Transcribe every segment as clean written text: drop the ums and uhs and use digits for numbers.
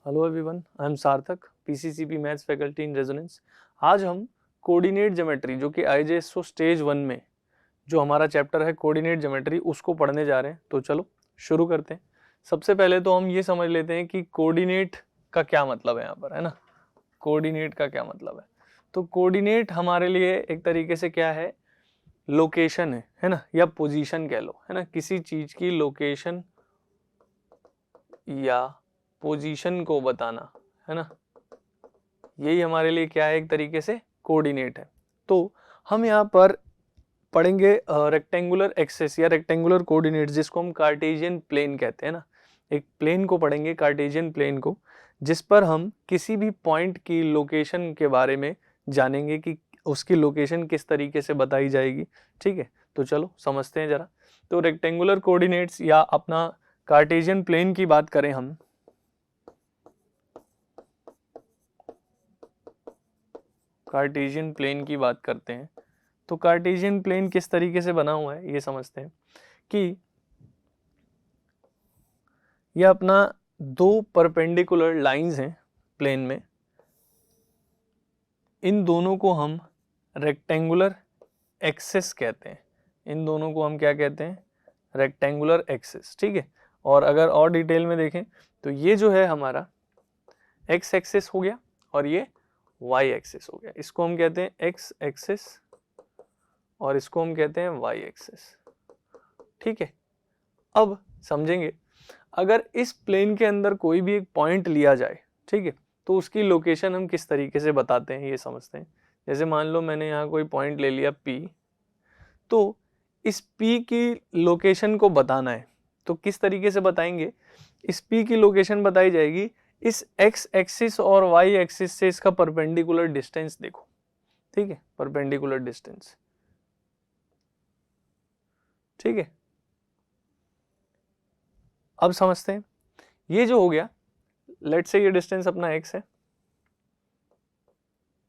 Hello everyone, I am सार्थक, PCCP maths faculty in resonance. आज हम कोऑर्डिनेट ज्योमेट्री जो कि आईजेएसओ स्टेज 1 में जो हमारा चैप्टर है कोऑर्डिनेट ज्योमेट्री उसको पढ़ने जा रहे हैं। तो चलो शुरू करते हैं। सबसे पहले तो हम ये समझ लेते हैं कि कोऑर्डिनेट का क्या मतलब है यहाँ पर, है ना। कोऑर्डिनेट का क्या मतलब है? तो कोऑर्डिनेट हमारे लिए एक तरीके से क्या है, लोकेशन है ना, या पोजीशन कह लो, है ना। किसी चीज की लोकेशन या पोजीशन को बताना, है ना, यही हमारे लिए क्या है, एक तरीके से कोऑर्डिनेट है। तो हम यहाँ पर पढ़ेंगे रेक्टेंगुलर एक्सिस या रेक्टेंगुलर कोऑर्डिनेट, जिसको हम कार्टेशियन प्लेन कहते हैं ना। एक प्लेन को पढ़ेंगे, कार्टेशियन प्लेन को, जिस पर हम किसी भी पॉइंट की लोकेशन के बारे में जानेंगे कि उसकी लोकेशन किस तरीके से बताई जाएगी। ठीक है, तो चलो समझते हैं जरा। तो रेक्टेंगुलर कोऑर्डिनेट्स या अपना कार्टेशियन प्लेन की बात करें हम, कार्टेशियन प्लेन की बात करते हैं, तो कार्टेशियन प्लेन किस तरीके से बना हुआ है ये समझते हैं कि यह अपना दो परपेंडिकुलर लाइंस हैं प्लेन में, इन दोनों को हम रेक्टेंगुलर एक्सिस कहते हैं। इन दोनों को हम क्या कहते हैं? Rectangular axis. ठीक है, और अगर और डिटेल में देखें तो ये जो है हमारा एक्स एक्सिस हो गया और ये वाई एक्सिस हो गया। इसको हम कहते हैं एक्स एक्सिस और इसको हम कहते हैं वाई एक्सिस। ठीक है, अब समझेंगे, अगर इस प्लेन के अंदर कोई भी एक पॉइंट लिया जाए, ठीक है, तो उसकी लोकेशन हम किस तरीके से बताते हैं ये समझते हैं। जैसे मान लो मैंने यहाँ कोई पॉइंट ले लिया P, तो इस P की लोकेशन को बताना है तो किस तरीके से बताएंगे? इस P की लोकेशन बताई जाएगी इस x एक्सिस और y एक्सिस से इसका परपेंडिकुलर डिस्टेंस देखो। ठीक है, परपेंडिकुलर डिस्टेंस। ठीक है, अब समझते हैं। ये जो हो गया, लेट्स से ये डिस्टेंस अपना x है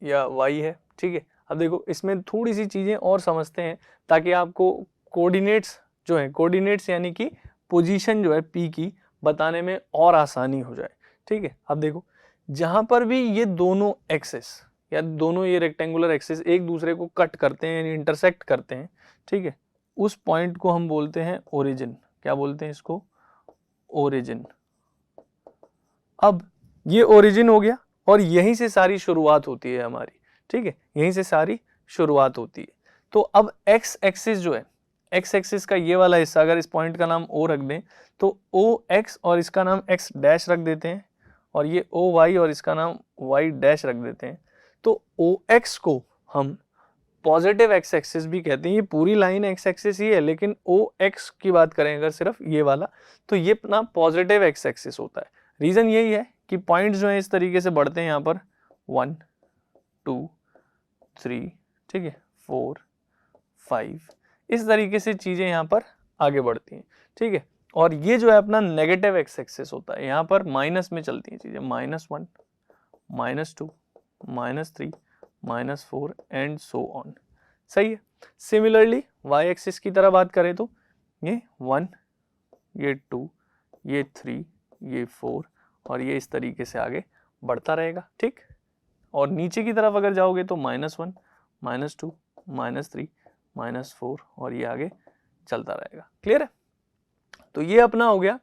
या y है। ठीक है, अब देखो इसमें थोड़ी सी चीजें और समझते हैं ताकि आपको कोऑर्डिनेट्स जो है, कोऑर्डिनेट्स यानी कि पोजीशन जो है P की बताने में और आसानी हो जाए। ठीक है, अब देखो जहां पर भी ये दोनों एक्सिस या दोनों ये रेक्टेंगुलर एक्सिस एक दूसरे को कट करते हैं यानी इंटरसेक्ट करते हैं, ठीक है, उस पॉइंट को हम बोलते हैं ओरिजिन। क्या बोलते हैं इसको? ओरिजिन। अब ये ओरिजिन हो गया और यहीं से सारी शुरुआत होती है हमारी। ठीक है, यहीं से सारी शुरुआत होती है। तो अब एक्स एक्सिस जो है, एक्स एक्सिस का ये वाला हिस्सा, अगर इस पॉइंट का नाम ओ रख दें तो ओ एक्स और इसका नाम एक्स डैश रख देते हैं, और ये ओ वाई और इसका नाम वाई डैश रख देते हैं। तो ओ एक्स को हम पॉजिटिव एक्स एक्सिस भी कहते हैं। ये पूरी लाइन एक्स एक्सिस ही है, लेकिन ओ एक्स की बात करें अगर सिर्फ ये वाला, तो ये अपना पॉजिटिव एक्स एक्सिस होता है। रीजन यही है कि पॉइंट्स जो है इस तरीके से बढ़ते हैं यहाँ पर 1 2 3, ठीक है, 4 5, इस तरीके से चीजें यहाँ पर आगे बढ़ती हैं। ठीक है, और ये जो है अपना नेगेटिव एक्स एक्सिस होता है, यहाँ पर माइनस में चलती हैं चीजें, -1 -2 -3 -4 एंड सो ऑन। सही है। सिमिलरली वाई एक्सिस की तरह बात करें तो ये 1, ये 2, ये 3, ये 4 और ये इस तरीके से आगे बढ़ता रहेगा। ठीक, और नीचे की तरफ अगर जाओगे तो -1 -2 -3 -4 और ये आगे चलता रहेगा। क्लियर है? तो ये अपना हो गया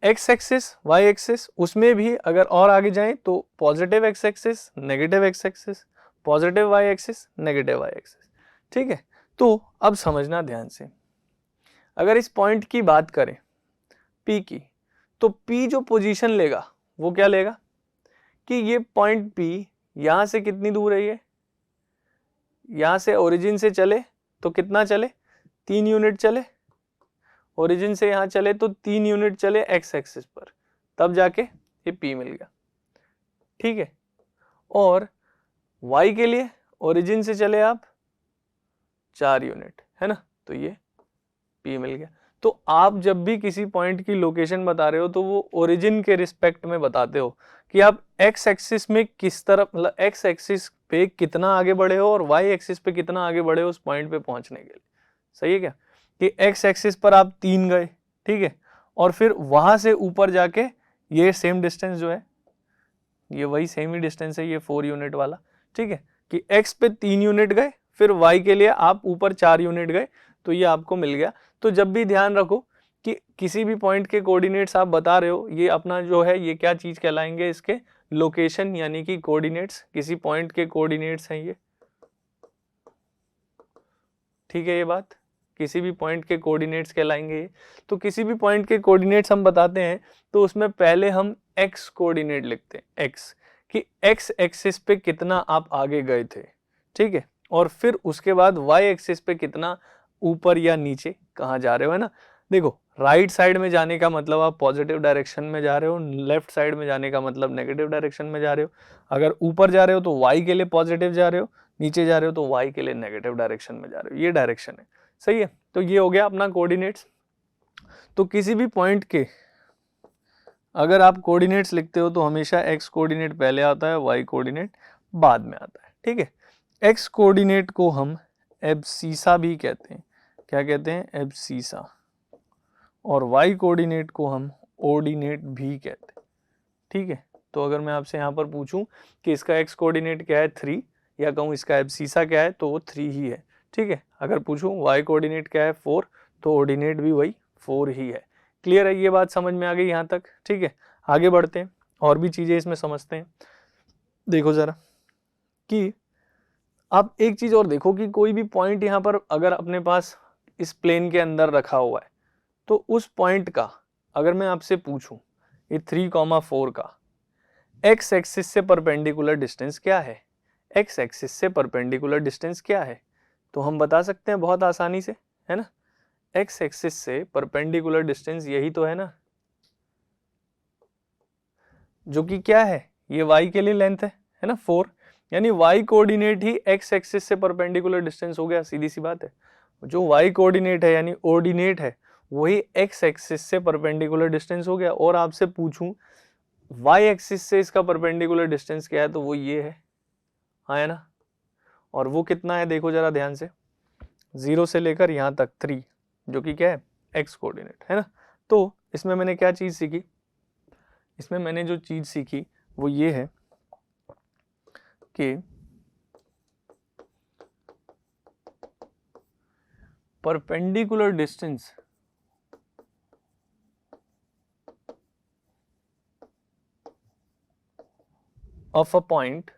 एक्स एक्सिस वाई एक्सिस। उसमें भी अगर और आगे जाएं तो positive X axis negative X axis, positive Y axis negative Y axis. ठीक है, तो अब समझना ध्यान से, अगर इस पॉइंट की बात करें P की, तो P जो पोजीशन लेगा वो क्या लेगा कि ये पॉइंट P यहां से कितनी दूर है, ये यहां से ओरिजिन से चले तो कितना चले, 3 यूनिट चले। ओरिजिन से यहां चले तो 3 यूनिट चले एक्स एक्सिस पर, तब जाके ये P मिल गया। ठीक है, और Y के लिए ओरिजिन से चले आप 4 यूनिट, है ना, तो ये P मिल गया। तो आप जब भी किसी पॉइंट की लोकेशन बता रहे हो तो वो ओरिजिन के रिस्पेक्ट में बताते हो कि आप एक्स एक्सिस में किस तरफ, मतलब एक्स एक्सिस पे कितना आगे बढ़े हो और वाई एक्सिस पे कितना आगे बढ़े हो उस पॉइंट पे पहुंचने के लिए। सही है क्या? कि एक्स एक्सिस पर आप 3 गए, ठीक है, और फिर वहां से ऊपर जाके ये सेम डिस्टेंस जो है ये वही सेम ही डिस्टेंस है, ये 4 यूनिट वाला, ठीक है, कि x पे 3 यूनिट गए, फिर y के लिए आप ऊपर 4 यूनिट गए, तो ये आपको मिल गया। तो जब भी ध्यान रखो कि किसी भी पॉइंट के कोऑर्डिनेट्स आप बता रहे हो, ये अपना जो है ये क्या चीज कहलाएंगे, इसके लोकेशन यानी कि कोऑर्डिनेट्स, किसी पॉइंट के कोऑर्डिनेट्स हैं ये, ठीक है, ये बात किसी भी पॉइंट के कोऑर्डिनेट्स कहलाएंगे। तो किसी भी पॉइंट के कोऑर्डिनेट्स हम बताते हैं तो उसमें पहले हम x कोऑर्डिनेट लिखते हैं, x, कि x एक्सिस पे कितना आप आगे गए थे, ठीक है, और फिर उसके बाद y एक्सिस पे कितना ऊपर या नीचे कहाँ जा रहे हो, है ना। देखो राइट साइड में जाने का मतलब आप पॉजिटिव डायरेक्शन में जा रहे हो, लेफ्ट साइड में जाने का मतलब नेगेटिव डायरेक्शन में जा रहे हो। अगर ऊपर जा रहे हो तो y के लिए पॉजिटिव जा रहे हो, नीचे जा रहे हो तो y के लिए नेगेटिव डायरेक्शन में जा रहे हो, ये डायरेक्शन है, सही है। तो ये हो गया अपना कोऑर्डिनेट्स। तो किसी भी पॉइंट के अगर आप कोऑर्डिनेट्स लिखते हो तो हमेशा x कोऑर्डिनेट पहले आता है, y कोऑर्डिनेट बाद में आता है, ठीक है। x कोऑर्डिनेट को हम एब्सिसा भी कहते हैं, क्या कहते हैं, एब्सिसा, और y कोऑर्डिनेट को हम ऑर्डिनेट भी कहते हैं, ठीक है। तो अगर मैं आपसे यहाँ पर पूछूं कि इसका x कोऑर्डिनेट क्या है 3, या कहूँ इसका एब्सिसा क्या है, तो वो 3 ही है, ठीक है। अगर पूछूं y कोऑर्डिनेट क्या है 4, तो ऑर्डिनेट भी वही 4 ही है। क्लियर है, ये बात समझ में आ गई यहाँ तक, ठीक है। आगे बढ़ते हैं, और भी चीजें इसमें समझते हैं। देखो जरा कि आप एक चीज और देखो कि कोई भी पॉइंट यहाँ पर अगर अपने पास इस प्लेन के अंदर रखा हुआ है, तो उस पॉइंट का अगर मैं आपसे पूछूं ये 3,4 का x एक्सिस से परपेंडिकुलर डिस्टेंस क्या है, x एक्सिस से परपेंडिकुलर डिस्टेंस क्या है, तो हम बता सकते हैं बहुत आसानी से, है ना। x एक्सिस से परपेंडिकुलर डिस्टेंस यही तो है ना, जो कि क्या है, ये y के लिए लेंथ है ना 4, यानी y कोऑर्डिनेट ही x एक्सिस से परपेंडिकुलर डिस्टेंस हो गया, सीधी सी बात है। जो y कोऑर्डिनेट है यानी ऑर्डिनेट है वही x एक्सिस से परपेंडिकुलर डिस्टेंस हो गया। और आपसे पूछूं y एक्सिस से इसका परपेंडिकुलर डिस्टेंस क्या है, तो वो ये है ना। और वो कितना है देखो जरा ध्यान से, 0 से लेकर यहाँ तक 3, जो कि क्या है, x कोऑर्डिनेट, है ना। तो इसमें मैंने क्या चीज सीखी, इसमें मैंने जो चीज सीखी वो ये है कि perpendicular distance of a point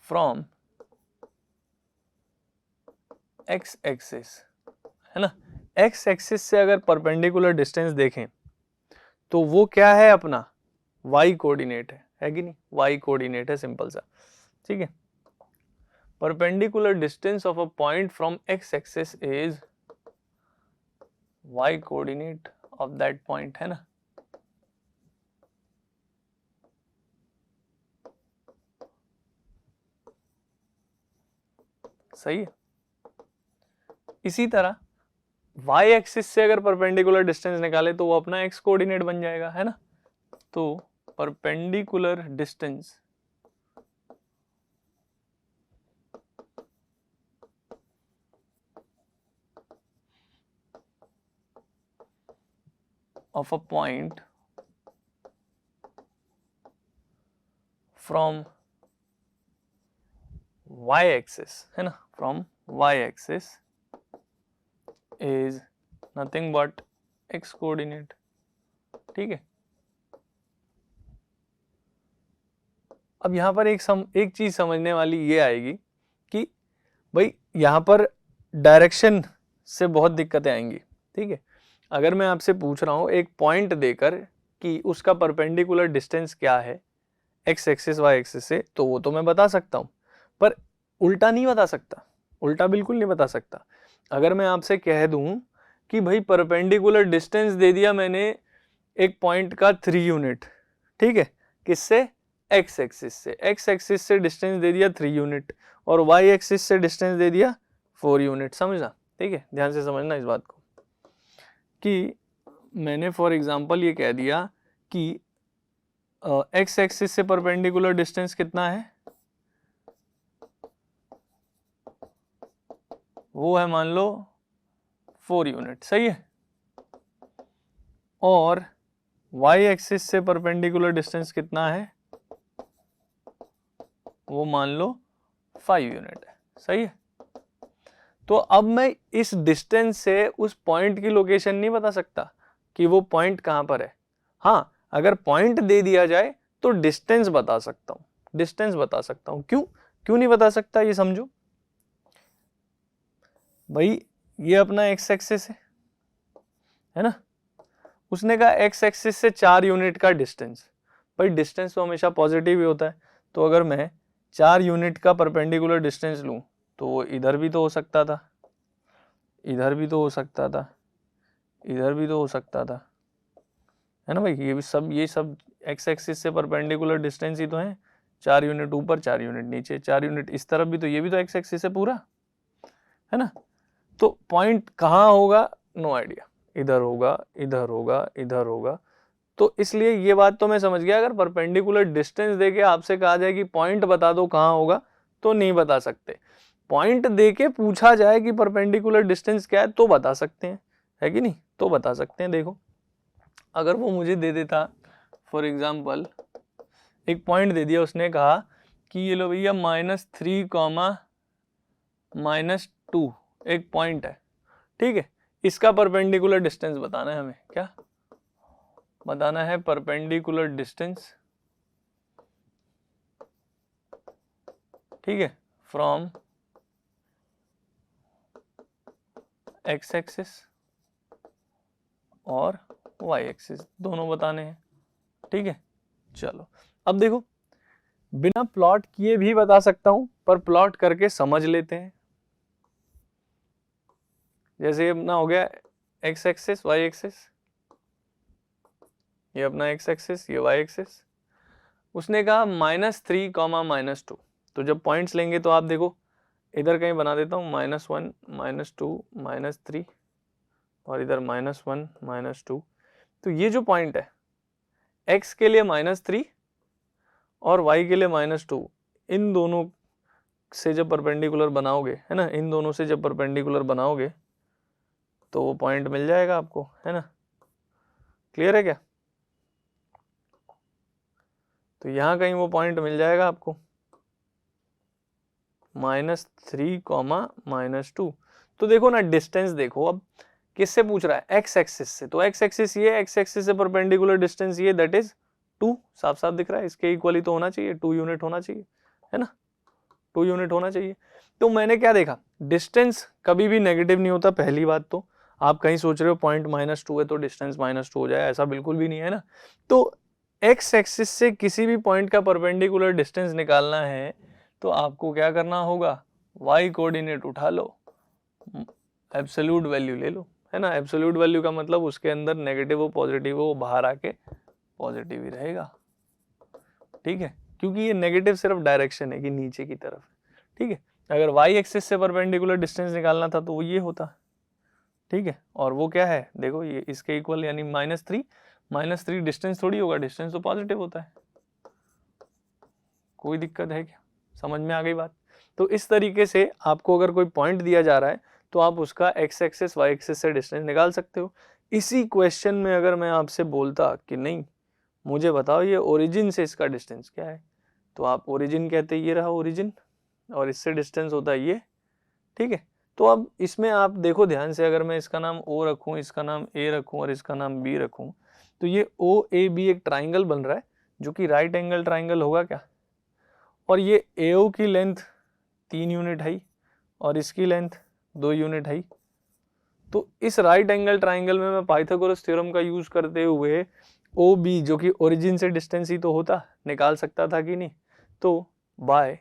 from x axis, है ना। x एक्सिस से अगर परपेंडिकुलर डिस्टेंस देखें तो वो क्या है, अपना y कोऑर्डिनेट है कि नहीं, y कोऑर्डिनेट है, सिंपल सा, ठीक है। Perpendicular distance of a point from x axis is y coordinate of that point, है ना। सही है। इसी तरह y एक्सिस से अगर परपेंडिकुलर डिस्टेंस निकाले तो वो अपना x कोऑर्डिनेट बन जाएगा, है ना। तो perpendicular distance of a point from y axis, है ना, from y axis is nothing but x coordinate, ठीक है। अब यहाँ पर एक चीज समझने वाली ये आएगी कि भाई यहाँ पर डायरेक्शन से बहुत दिक्कतें आएंगी, ठीक है। अगर मैं आपसे पूछ रहा हूँ एक पॉइंट देकर कि उसका परपेंडिकुलर डिस्टेंस क्या है x एक्सिस y एक्सिस से, तो वो तो मैं बता सकता हूँ, पर उल्टा नहीं बता सकता, उल्टा बिल्कुल नहीं बता सकता। अगर मैं आपसे कह दूं कि भाई परपेंडिकुलर डिस्टेंस दे दिया मैंने एक पॉइंट का 3 यूनिट, ठीक है, किससे, x एक्सिस से, x एक्सिस से डिस्टेंस दे दिया 3 यूनिट और y एक्सिस से डिस्टेंस दे दिया 4 यूनिट, समझना, ठीक है, ध्यान से समझना इस बात को कि मैंने फॉर एग्जांपल ये कह दिया कि x एक्सिस से परपेंडिकुलर डिस्टेंस कितना है, वो है मान लो 4 यूनिट, सही है। और y एक्सिस से परपेंडिकुलर डिस्टेंस कितना है, वो मान लो 5 यूनिट है, सही है। तो अब मैं इस डिस्टेंस से उस पॉइंट की लोकेशन नहीं बता सकता कि वो पॉइंट कहां पर है। हाँ, अगर पॉइंट दे दिया जाए तो डिस्टेंस बता सकता हूं, डिस्टेंस बता सकता हूं। क्यों नहीं बता सकता, ये समझो भाई। ये अपना एक्स एक्सिस है ना, उसने कहा एक्स एक्सिस से 4 यूनिट का डिस्टेंस। भाई डिस्टेंस तो हमेशा पॉजिटिव ही होता है, तो अगर मैं 4 यूनिट का परपेंडिकुलर डिस्टेंस लूं तो वो इधर भी तो हो सकता था, इधर भी तो हो सकता था, इधर भी तो हो सकता था, है ना भाई। ये सब एक्स एक्सिस से परपेंडिकुलर डिस्टेंस ही तो है। 4 यूनिट ऊपर, 4 यूनिट नीचे, 4 यूनिट इस तरफ भी, तो ये भी तो एक्स एक्सिस है पूरा, है ना। तो पॉइंट कहाँ होगा, नो आइडिया, इधर होगा, इधर होगा, इधर होगा। तो इसलिए ये बात तो मैं समझ गया, अगर परपेंडिकुलर डिस्टेंस देके आपसे कहा जाए कि पॉइंट बता दो कहाँ होगा, तो नहीं बता सकते। पॉइंट देके पूछा जाए कि परपेंडिकुलर डिस्टेंस क्या है तो बता सकते हैं, है कि नहीं, तो बता सकते हैं। देखो अगर वो मुझे दे देता, फॉर एग्जाम्पल एक पॉइंट दे दिया, उसने कहा कि ये लो भैया -3, -2 एक पॉइंट है, ठीक है। इसका परपेंडिकुलर डिस्टेंस बताना है हमें, क्या बताना है, परपेंडिकुलर डिस्टेंस, ठीक है, फ्रॉम एक्स एक्सिस और वाई एक्सिस, दोनों बताने हैं, ठीक है। चलो अब देखो, बिना प्लॉट किए भी बता सकता हूं, पर प्लॉट करके समझ लेते हैं। जैसे ये अपना हो गया एक्स एक्सिस, वाई एक्सिस, ये अपना एक्स एक्सिस, ये वाई एक्सिस। उसने कहा -3, -2, तो जब पॉइंट्स लेंगे तो आप देखो इधर कहीं बना देता हूँ, -1, -2, -3 और इधर -1, -2। तो ये जो पॉइंट है x के लिए -3 और y के लिए -2, इन दोनों से जब परपेंडिकुलर बनाओगे, है ना, इन दोनों से जब परपेंडिकुलर बनाओगे तो वो पॉइंट मिल जाएगा आपको, है ना। क्लियर है क्या। तो यहां कहीं वो पॉइंट मिल जाएगा आपको, -3, -2। तो देखो ना, डिस्टेंस देखो अब किससे पूछ रहा है, एक्स एक्सिस से, तो एक्स एक्सिस ये, एक्स एक्सिस से परपेंडिकुलर डिस्टेंस ये, दैट इज 2, साफ साफ दिख रहा है, इसके इक्वली तो होना चाहिए, 2 यूनिट होना चाहिए, है ना, 2 यूनिट होना चाहिए। तो मैंने क्या देखा, डिस्टेंस कभी भी नेगेटिव नहीं होता, पहली बात तो। आप कहीं सोच रहे हो पॉइंट -2 है तो डिस्टेंस -2 हो जाए, ऐसा बिल्कुल भी नहीं है ना। तो एक्स एक्सिस से किसी भी पॉइंट का परपेंडिकुलर डिस्टेंस निकालना है तो आपको क्या करना होगा, y कोऑर्डिनेट उठा लो, एब्सोल्यूट वैल्यू ले लो, है ना। एब्सोल्यूट वैल्यू का मतलब उसके अंदर नेगेटिव हो पॉजिटिव हो, बाहर आके पॉजिटिव ही रहेगा, ठीक है, क्योंकि ये नेगेटिव सिर्फ डायरेक्शन है कि नीचे की तरफ, ठीक है। अगर y एक्सिस से परपेंडिकुलर डिस्टेंस निकालना था तो वो ये होता, ठीक है। और वो क्या है, देखो ये इसके इक्वल यानी -3 डिस्टेंस थोड़ी होगा, डिस्टेंस तो पॉजिटिव होता है। कोई दिक्कत है क्या, समझ में आ गई बात। तो इस तरीके से आपको अगर कोई पॉइंट दिया जा रहा है तो आप उसका एक्स एक्सिस वाई एक्सिस से डिस्टेंस निकाल सकते हो। इसी क्वेश्चन में अगर मैं आपसे बोलता कि नहीं मुझे बताओ ये ओरिजिन से इसका डिस्टेंस क्या है, तो आप ओरिजिन कहते, ये रहा ओरिजिन और इससे डिस्टेंस होता है ये, ठीक है। तो अब इसमें आप देखो ध्यान से, अगर मैं इसका नाम O रखूं, इसका नाम A रखूं और इसका नाम B रखूं, तो ये OAB एक ट्राइंगल बन रहा है जो कि राइट एंगल ट्राइंगल होगा क्या। और ये AO की लेंथ 3 यूनिट है और इसकी लेंथ 2 यूनिट है। तो इस राइट एंगल ट्राइंगल में मैं पाइथागोरस थ्योरम का यूज करते हुए OB जो कि ओरिजिन से डिस्टेंस ही तो होता, निकाल सकता था कि नहीं। तो बाय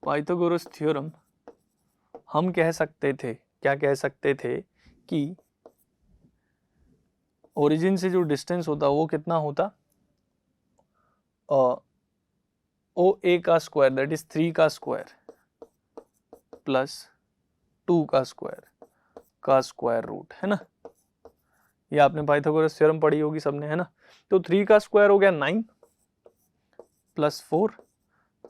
पाइथागोरस थ्योरम हम कह सकते थे, क्या कह सकते थे कि ओरिजिन से जो डिस्टेंस होता वो कितना होता, OA का स्क्वायर दैट इज 3 का स्क्वायर प्लस 2 का स्क्वायर रूट, है ना। ये आपने पाइथागोरस थ्योरम पढ़ी होगी सबने, है ना। तो 3 का स्क्वायर हो गया 9 प्लस 4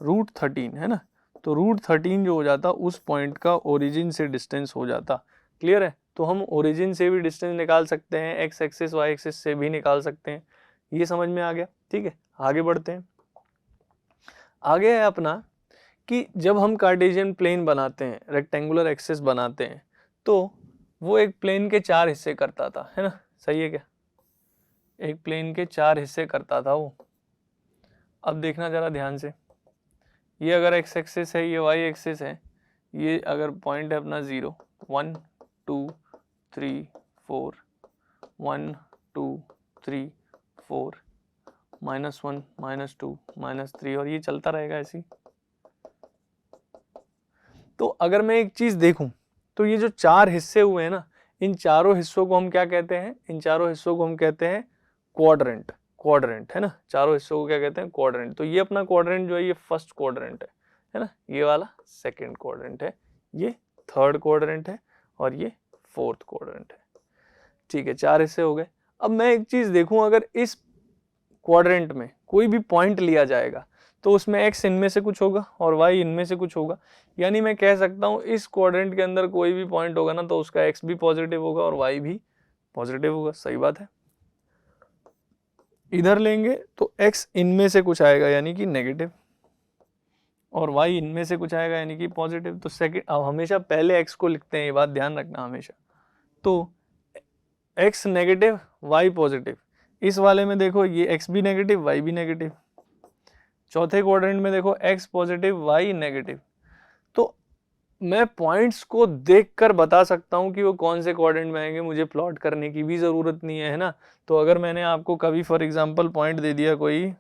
√13, है ना। तो √13 जो हो जाता उस पॉइंट का ओरिजिन से डिस्टेंस हो जाता। क्लियर है? तो हम ओरिजिन से भी डिस्टेंस निकाल सकते हैं, एक्स एक्सिस वाई एक्सिस से भी निकाल सकते हैं। ये समझ में आ गया? ठीक है, आगे बढ़ते हैं। आगे है अपना कि जब हम कार्टेशियन प्लेन बनाते हैं, रेक्टेंगुलर एक्सिस बनाते हैं, तो वो एक प्लेन के 4 हिस्से करता था, है ना? सही है क्या? एक प्लेन के 4 हिस्से करता था वो। अब देखना जरा ध्यान से, ये अगर एक्स एक्सिस है, ये वाई एक्सिस है, ये अगर पॉइंट है अपना 0, 1 2 3 4, 1 2 3 4, -1 -2 -3, और ये चलता रहेगा ऐसे ही। तो अगर मैं एक चीज देखूं तो ये जो 4 हिस्से हुए हैं ना, इन चारों हिस्सों को हम क्या कहते हैं? इन चारों हिस्सों को हम कहते हैं क्वाड्रेंट। क्वाड्रेंट है ना, चारों हिस्सों को क्या कहते हैं? क्वाड्रेंट। तो ये अपना क्वाड्रेंट जो है ये फर्स्ट क्वाड्रेंट है ना, ये वाला सेकंड क्वाड्रेंट है, ये थर्ड क्वाड्रेंट है, और ये फोर्थ क्वाड्रेंट है। ठीक है, 4 हिस्से हो गए। अब मैं एक चीज देखूं, अगर इस क्वाड्रेंट में कोई भी पॉइंट लिया जाएगा तो उसमें x इनमें से कुछ होगा और y इनमें से कुछ होगा। यानी मैं कह सकता हूं इस क्वाड्रेंट के अंदर कोई भी पॉइंट होगा ना, तो उसका x भी पॉजिटिव होगा और y भी पॉजिटिव होगा। सही बात है। इधर लेंगे तो x इनमें से कुछ आएगा यानी कि नेगेटिव, और y इनमें से कुछ आएगा यानी कि पॉजिटिव। तो सेकंड, अब हमेशा पहले x को लिखते हैं, ये बात ध्यान रखना हमेशा। तो x नेगेटिव y पॉजिटिव, इस वाले में देखो ये x भी नेगेटिव y भी नेगेटिव। चौथे क्वाड्रेंट में देखो x पॉजिटिव y नेगेटिव। तो मैं पॉइंट्स को देखकर बता सकता हूं कि वो कौन से क्वाड्रेंट में आएंगे, मुझे प्लॉट करने की भी जरूरत नहीं है ना। तो अगर मैंने आपको कभी फॉर एग्जांपल पॉइंट दे दिया कोई,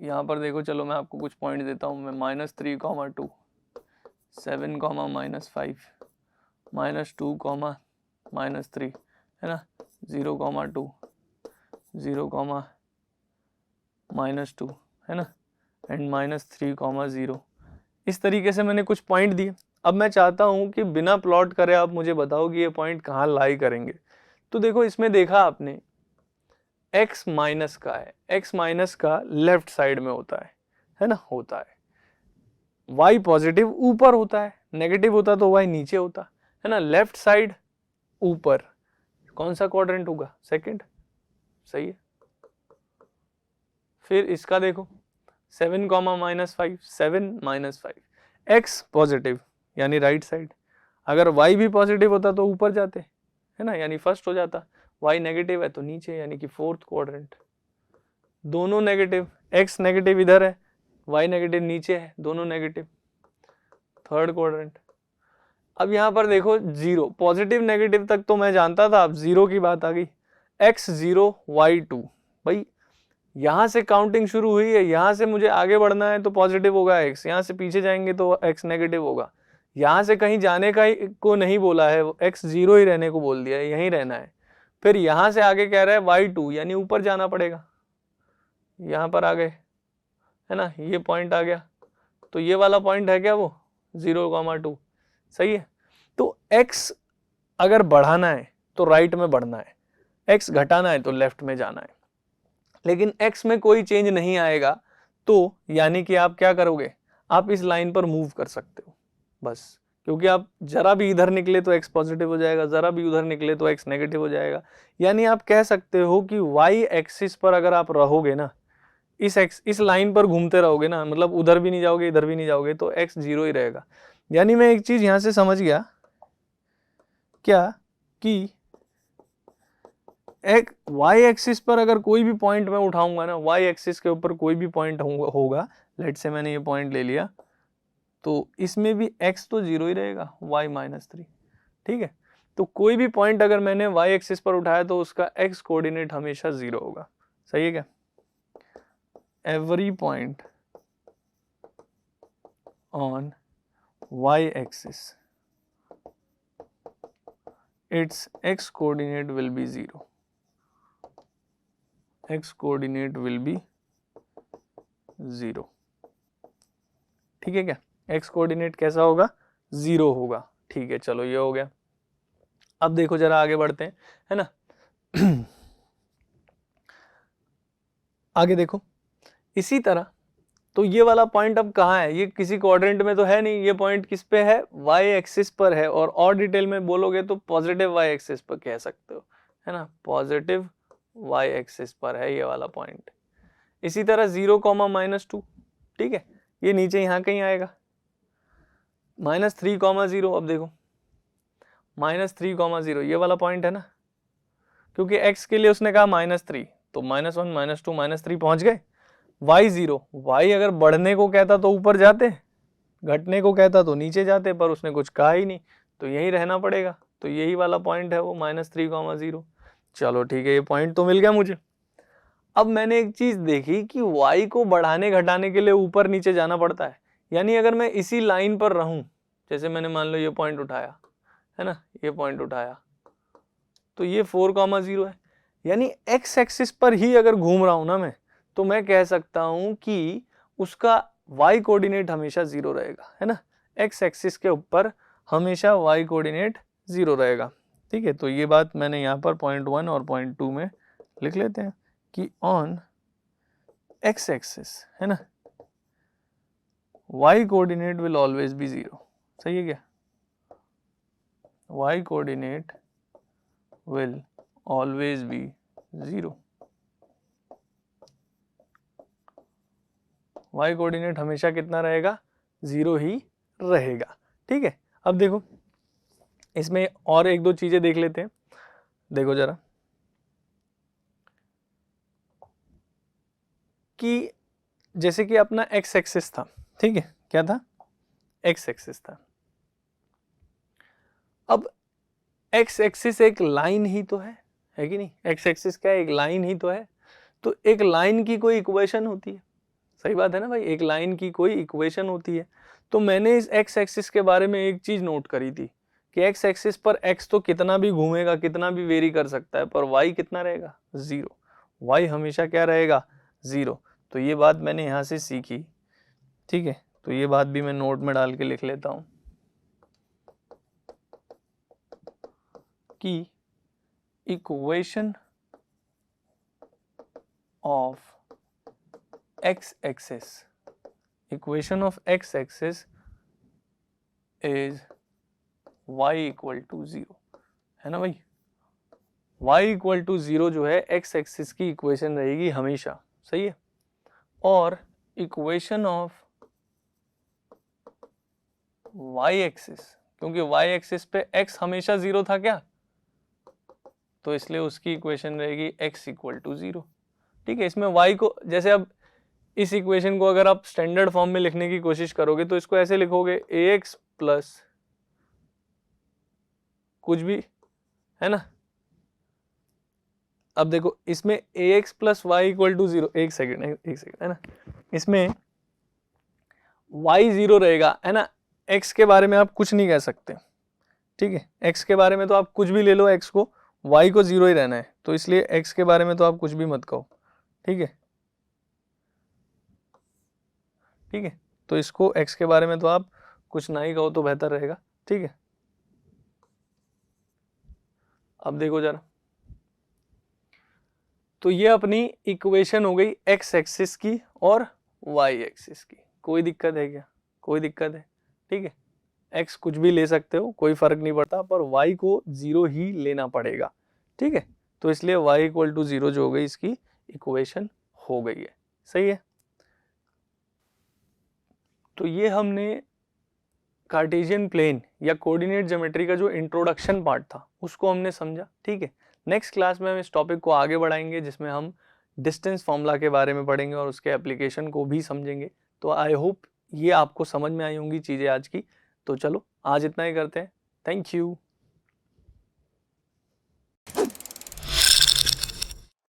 यहाँ पर देखो, चलो मैं आपको कुछ पॉइंट देता हूँ, मैं -3, 2, 7, -5, -2, -3, है ना, 0, 2, 0, -2, है ना, एंड -3, 0। इस तरीके से मैंने कुछ पॉइंट दिए। अब मैं चाहता हूं कि बिना प्लॉट करे आप मुझे बताओ कि ये पॉइंट कहाँ लाई करेंगे। तो देखो इसमें देखा आपने x माइनस का है, x माइनस का लेफ्ट साइड में होता है ना, होता है। y पॉजिटिव ऊपर होता है, नेगेटिव होता तो y नीचे होता है ना। लेफ्ट साइड ऊपर, कौन सा क्वाड्रेंट होगा? सेकंड। सही है। फिर इसका देखो 7, -5, 7 -5, x पॉजिटिव यानी राइट साइड। अगर y भी पॉजिटिव होता तो ऊपर जाते, है ना, यानी फर्स्ट हो जाता। y नेगेटिव है तो नीचे, यानी कि फोर्थ क्वाड्रेंट। दोनों नेगेटिव, x नेगेटिव इधर है, y नेगेटिव नीचे है, दोनों नेगेटिव, थर्ड क्वाड्रेंट। अब यहाँ पर देखो 0, पॉजिटिव नेगेटिव तक तो मैं जानता था, अब 0 की बात आ गई। x0 y2, भाई यहाँ से काउंटिंग शुरू हुई है, यहाँ से मुझे आगे बढ़ना है तो पॉजिटिव होगा x, यहाँ से पीछे जाएंगे तो x नेगेटिव होगा। यहाँ से कहीं जाने का को नहीं बोला है, x 0 ही रहने को बोल दिया है, यहीं रहना है। फिर यहाँ से आगे कह रहा है y2, यानी ऊपर जाना पड़ेगा। यहाँ पर आ गए, है ना, ये पॉइंट आ गया, तो ये वाला पॉइंट है क्या वो 0, 2। सही है। तो x अगर बढ़ाना है तो राइट में बढ़ना है, x घटाना है तो लेफ्ट में जाना है। लेकिन x में कोई चेंज नहीं आएगा, तो यानी कि आप क्या करोगे? आप इस लाइन पर मूव कर सकते हो बस, क्योंकि आप जरा भी इधर निकले तो x पॉजिटिव हो जाएगा, जरा भी उधर निकले तो x नेगेटिव हो जाएगा। यानी आप कह सकते हो कि y एक्सिस पर अगर आप रहोगे ना, इस लाइन पर घूमते रहोगे ना, मतलब उधर भी नहीं जाओगे इधर भी नहीं जाओगे, तो x 0 ही रहेगा। यानी मैं एक चीज यहां से समझ गया क्या, कि एक y एक्सिस पर अगर कोई भी पॉइंट मैं उठाऊंगा ना, y एक्सिस के ऊपर कोई भी पॉइंट होगा, लेट से मैंने ये पॉइंट ले लिया, तो इसमें भी x तो 0 ही रहेगा, y -3। ठीक है, तो कोई भी पॉइंट अगर मैंने y एक्सिस पर उठाया तो उसका x कोऑर्डिनेट हमेशा 0 होगा। सही है क्या? Every point on y axis its x coordinate will be 0, x coordinate will be 0। ठीक है क्या? x कोऑर्डिनेट कैसा होगा? 0 होगा। ठीक है, चलो ये हो गया। अब देखो जरा आगे बढ़ते हैं, है ना। आगे देखो, इसी तरह तो ये वाला पॉइंट अब कहाँ है, ये किसी क्वाड्रेंट में तो है नहीं, ये पॉइंट किस पे है, y एक्सिस पर है, और डिटेल में बोलोगे तो पॉजिटिव y एक्सिस पर कह सकते हो, है ना, पॉजिटिव y एक्सिस पर है ये वाला पॉइंट। इसी तरह 0, -2, ठीक है, ये नीचे यहाँ कहीं आएगा। -3, 0, अब देखो -3, 0 ये वाला पॉइंट है ना, क्योंकि x के लिए उसने कहा -3, तो -1, -2, -3 पहुंच गए। y 0, y अगर बढ़ने को कहता तो ऊपर जाते, घटने को कहता तो नीचे जाते, पर उसने कुछ कहा ही नहीं, तो यही रहना पड़ेगा। तो यही वाला पॉइंट है वो -3, 0। चलो ठीक है, ये पॉइंट तो मिल गया मुझे। अब मैंने एक चीज देखी कि y को बढ़ाने घटाने के लिए ऊपर नीचे जाना पड़ता है, यानी अगर मैं इसी लाइन पर रहूं, जैसे मैंने मान लो ये पॉइंट उठाया, है ना, ये पॉइंट उठाया, तो ये 4, 0 है, यानी x एक्सिस पर ही अगर घूम रहा हूं ना मैं, तो मैं कह सकता हूं कि उसका y कोऑर्डिनेट हमेशा 0 रहेगा, है ना, x एक्सिस के ऊपर हमेशा y कोऑर्डिनेट 0 रहेगा। ठीक है, तो ये बात मैंने यहाँ पर पॉइंट 1 और पॉइंट 2 में लिख लेते हैं कि ऑन x एक्सिस, है ना, y coordinate will always be 0। सही है क्या, y coordinate will always be 0। y coordinate हमेशा कितना रहेगा, 0 ही रहेगा। ठीक है, अब देखो इसमें और एक दो चीजें देख लेते हैं। देखो जरा कि जैसे कि अपना x एक्सिस था, ठीक है, क्या था, x एक्सिस था। अब x एक्सिस एक लाइन ही तो है कि नहीं, x एक्सिस क्या है, एक लाइन ही तो है। तो एक लाइन की कोई इक्वेशन होती है, सही बात है ना भाई, एक लाइन की कोई इक्वेशन होती है। तो मैंने इस x एक्सिस के बारे में एक चीज नोट करी थी कि x एक्सिस पर x तो कितना भी घूमेगा, कितना भी वेरी कर सकता है, पर y कितना रहेगा, 0। y हमेशा क्या रहेगा, 0। तो ये बात मैंने यहाँ से सीखी। ठीक है, तो ये बात भी मैं नोट में डाल के लिख लेता हूँ कि equation of x axis, equation of x axis is y equal to 0, है ना भाई, y इक्वल टू 0 जो है x एक्सिस की इक्वेशन रहेगी हमेशा। सही है, और इक्वेशन ऑफ y एक्सिस, क्योंकि y एक्सिस पे x हमेशा 0 था क्या, तो इसलिए उसकी इक्वेशन रहेगी x इक्वल टू 0। ठीक है, इसमें y को, जैसे अब इस इक्वेशन को अगर आप स्टैंडर्ड फॉर्म में लिखने की कोशिश करोगे तो इसको ऐसे लिखोगे ax प्लस कुछ भी, है ना। अब देखो इसमें ax plus Y equal to 0, एक सेकेंड, है ना, इसमें y 0 रहेगा, है ना, x के बारे में आप कुछ नहीं कह सकते। ठीक है, x के बारे में तो आप कुछ भी ले लो, x को, y को 0 ही रहना है, तो इसलिए x के बारे में तो आप कुछ भी मत कहो। ठीक है, ठीक है, तो इसको x के बारे में तो आप कुछ ना ही कहो तो बेहतर रहेगा। ठीक है, अब देखो जरा, तो ये अपनी इक्वेशन हो गई x एक्सिस की और y एक्सिस की। कोई दिक्कत है क्या, कोई दिक्कत है, ठीक है, x कुछ भी ले सकते हो, कोई फर्क नहीं पड़ता, पर y को 0 ही लेना पड़ेगा। ठीक है, तो इसलिए y इक्वल टू 0 जो हो गई इसकी इक्वेशन हो गई है। सही है, तो ये हमने कार्टेशियन प्लेन या कोऑर्डिनेट ज्योमेट्री का जो इंट्रोडक्शन पार्ट था उसको हमने समझा। ठीक है, नेक्स्ट क्लास में हम इस टॉपिक को आगे बढ़ाएंगे जिसमें हम डिस्टेंस फॉर्मूला के बारे में पढ़ेंगे और उसके एप्लीकेशन को भी समझेंगे। तो आई होप ये आपको समझ में आई होंगी चीज़ें आज की। तो चलो आज इतना ही करते हैं, थैंक यू।